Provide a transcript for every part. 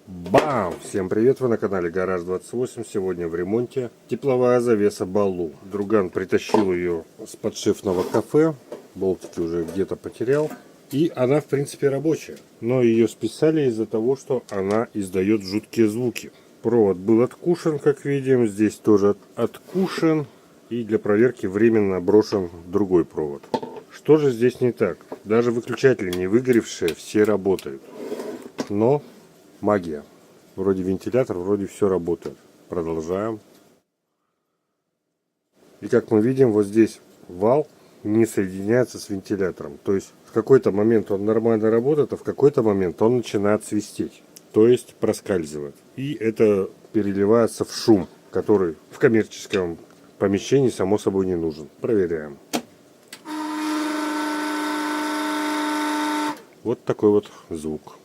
Бам! Всем привет, вы на канале Гараж 28. Сегодня в ремонте тепловая завеса Балу. Друган притащил ее с подшефного кафе. Болтики уже где-то потерял. И она в принципе рабочая. Но ее списали из-за того, что она издает жуткие звуки. Провод был откушен, как видим. Здесь тоже откушен. И для проверки временно брошен другой провод. Что же здесь не так? Даже выключатели не выгоревшие, все работают. Но магия. Вроде вентилятор, вроде все работает. Продолжаем. И как мы видим, вот здесь вал не соединяется с вентилятором. То есть в какой-то момент он нормально работает, а в какой-то момент он начинает свистеть. То есть проскальзывает. И это переливается в шум, который в коммерческом помещении само собой не нужен. Проверяем. Вот такой вот звук.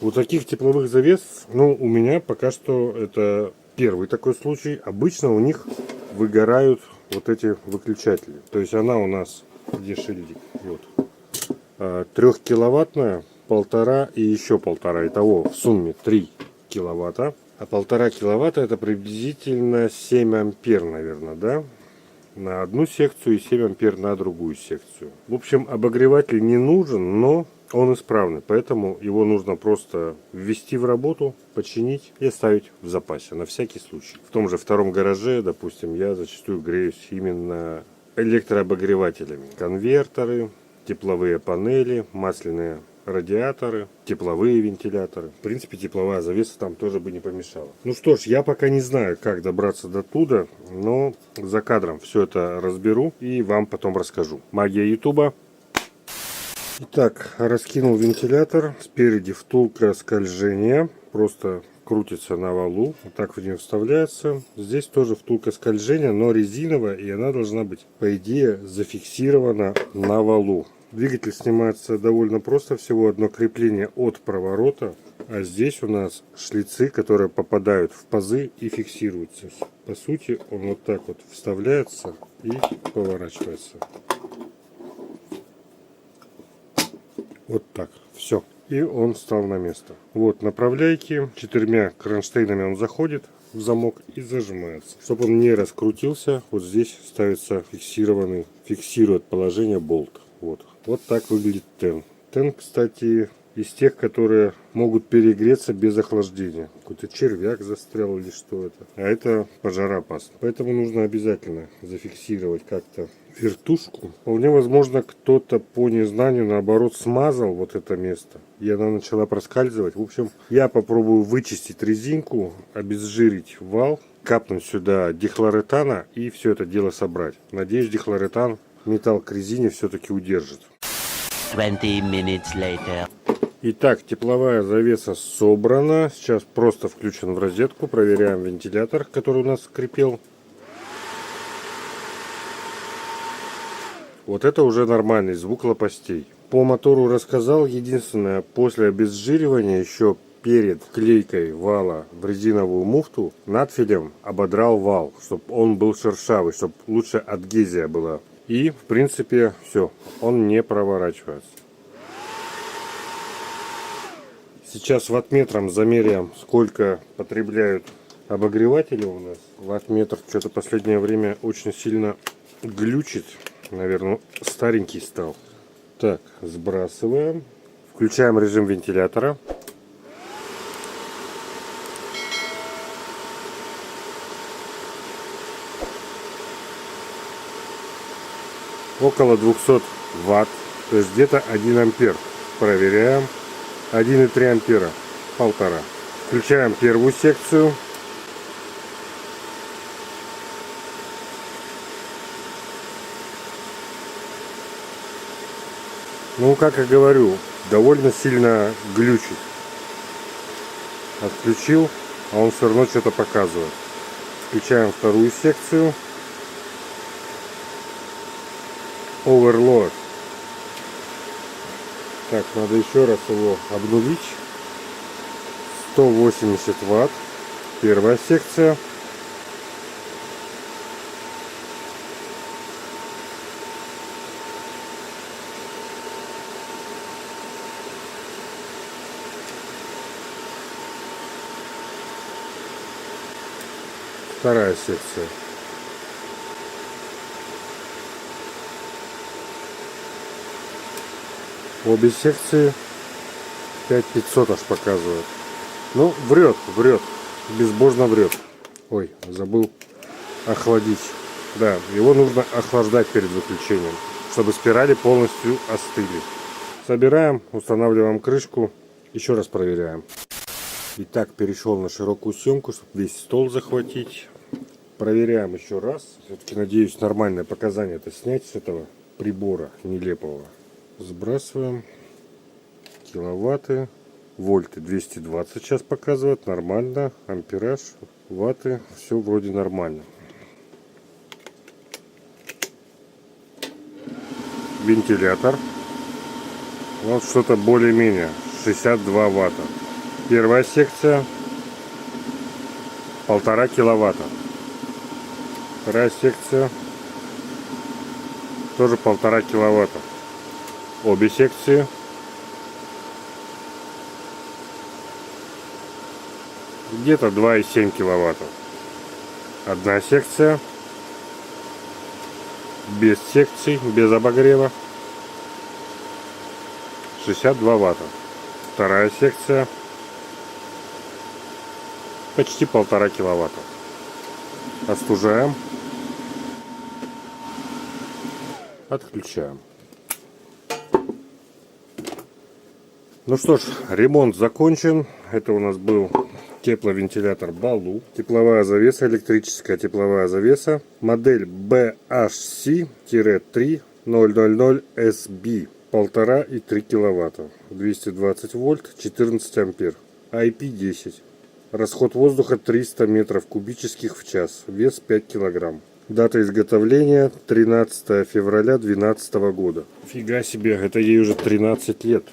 У таких тепловых завес, у меня пока что это первый такой случай. Обычно у них выгорают вот эти выключатели. То есть она у нас, где шильдик, вот, 3 киловаттная, 1,5 и еще 1,5. Итого в сумме 3 киловатта. А 1,5 киловатта это приблизительно 7 ампер, наверное, да? На одну секцию и 7 ампер на другую секцию. В общем, обогреватель не нужен, но он исправный, поэтому его нужно просто ввести в работу, починить и оставить в запасе на всякий случай. В том же втором гараже, допустим, я зачастую греюсь именно электрообогревателями. Конвертеры, тепловые панели, масляные радиаторы, тепловые вентиляторы. В принципе, тепловая завеса там тоже бы не помешала. Ну что ж, я пока не знаю, как добраться до туда, но за кадром все это разберу и вам потом расскажу. Магия ютуба. Итак, раскинул вентилятор. Спереди втулка скольжения. Просто крутится на валу. Вот так в нее вставляется. Здесь тоже втулка скольжения, но резиновая. И она должна быть, по идее, зафиксирована на валу. Двигатель снимается довольно просто. Всего одно крепление от проворота. А здесь у нас шлицы, которые попадают в пазы и фиксируются. По сути, он вот так вот вставляется и поворачивается. Вот так. Все. И он встал на место. Вот направляйки. 4 кронштейнами он заходит в замок и зажимается. Чтобы он не раскрутился, вот здесь ставится фиксирует положение болт. Вот. Вот так выглядит тен. Тен, кстати, из тех, которые могут перегреться без охлаждения. Какой-то червяк застрял или что это. А это пожароопасно. Поэтому нужно обязательно зафиксировать как-то вертушку. Вполне возможно, кто-то по незнанию наоборот смазал вот это место. И она начала проскальзывать. В общем, я попробую вычистить резинку, обезжирить вал, капнуть сюда дихлоретана и все это дело собрать. Надеюсь, дихлоретан металл к резине все-таки удержит. 20 minutes later. Итак, тепловая завеса собрана. Сейчас просто включен в розетку. Проверяем вентилятор, который у нас скрипел. Вот это уже нормальный звук лопастей. По мотору рассказал. Единственное, после обезжиривания, еще перед клейкой вала в резиновую муфту, надфилем ободрал вал, чтобы он был шершавый, чтобы лучше адгезия была. И, в принципе, все. Он не проворачивается. Сейчас ваттметром замеряем, сколько потребляют обогреватели у нас. Ваттметр что-то последнее время очень сильно глючит. Наверное, старенький стал. Так, сбрасываем. Включаем режим вентилятора. Около 200 ватт, то есть где-то 1 ампер. Проверяем. 1,3 ампера, 1,5. Включаем первую секцию. Ну, как я говорю, довольно сильно глючит. Отключил, а он все равно что-то показывает. Включаем вторую секцию. Overload. Так, надо еще раз его обнулить. 180 ватт. Первая секция. Вторая секция. Обе секции 5500 аж показывают. Ну, врет, безбожно врет. Ой, забыл охладить. Да, его нужно охлаждать перед выключением, чтобы спирали полностью остыли. Собираем, устанавливаем крышку, еще раз проверяем. Итак, перешел на широкую съемку, чтобы весь стол захватить. Проверяем еще раз. Все-таки, надеюсь, нормальное показание это снять с этого прибора нелепого. Сбрасываем. Киловатты. Вольты 220 сейчас показывает. Нормально. Ампераж. Ватты. Все вроде нормально. Вентилятор. Вот что-то более-менее. 62 ватта. Первая секция. 1,5 киловатта. Вторая секция. Тоже 1,5 киловатта. Обе секции. Где-то 2,7 киловатта. Одна секция. Без секций, без обогрева. 62 ватта. Вторая секция. Почти 1,5 киловатта. Остужаем. Отключаем. Ну что ж, ремонт закончен. Это у нас был тепловентилятор Балу. Тепловая завеса, электрическая тепловая завеса. Модель BHC-3000SB. 1,5 и 3 киловатта. 220 вольт, 14 ампер. IP10. Расход воздуха 300 метров кубических в час. Вес 5 килограмм. Дата изготовления 13 февраля 2012 года. Фига себе, это ей уже 13 лет.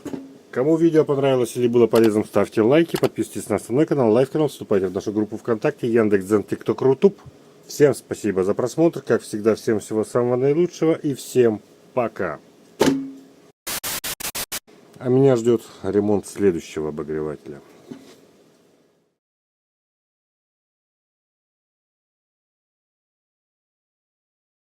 Кому видео понравилось или было полезным, ставьте лайки, подписывайтесь на основной канал, лайв-канал, вступайте в нашу группу ВКонтакте, Яндекс.Дзен, ТикТок, Рутуб. Всем спасибо за просмотр, как всегда, всем всего самого наилучшего и всем пока. А меня ждет ремонт следующего обогревателя.